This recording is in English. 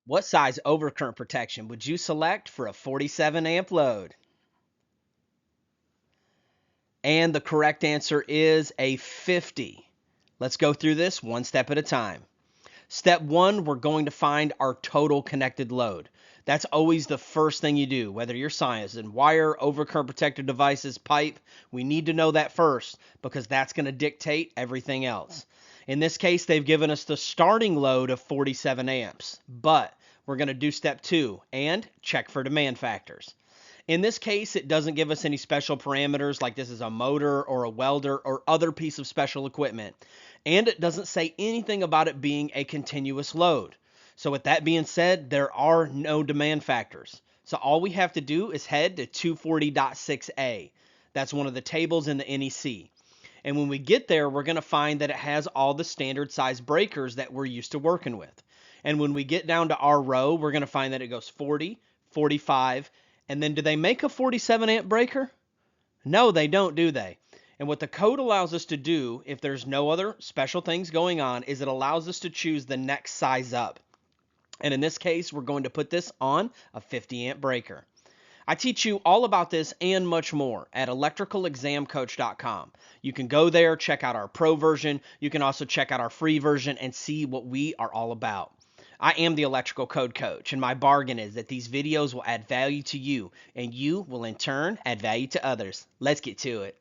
What size overcurrent protection would you select for a 47 amp load? And the correct answer is a 50. Let's go through this one step at a time. Step one, we're going to find our total connected load. That's always the first thing you do, whether you're science wire, overcurrent protected devices, pipe. We need to know that first because that's going to dictate everything else. In this case, they've given us the starting load of 47 amps, but we're going to do step two and check for demand factors. In this case, it doesn't give us any special parameters like this is a motor or a welder or other piece of special equipment. And it doesn't say anything about it being a continuous load. So with that being said, there are no demand factors. So all we have to do is head to 240.6a. That's one of the tables in the NEC. And when we get there, we're going to find that it has all the standard size breakers that we're used to working with. And when we get down to our row, we're going to find that it goes 40, 45, and then do they make a 47 amp breaker? No, they don't, do they? And what the code allows us to do, if there's no other special things going on, is it allows us to choose the next size up. And in this case, we're going to put this on a 50 amp breaker. I teach you all about this and much more at electricalexamcoach.com. You can go there, check out our pro version. You can also check out our free version and see what we are all about. I am the electrical code coach, and my bargain is that these videos will add value to you, and you will in turn add value to others. Let's get to it.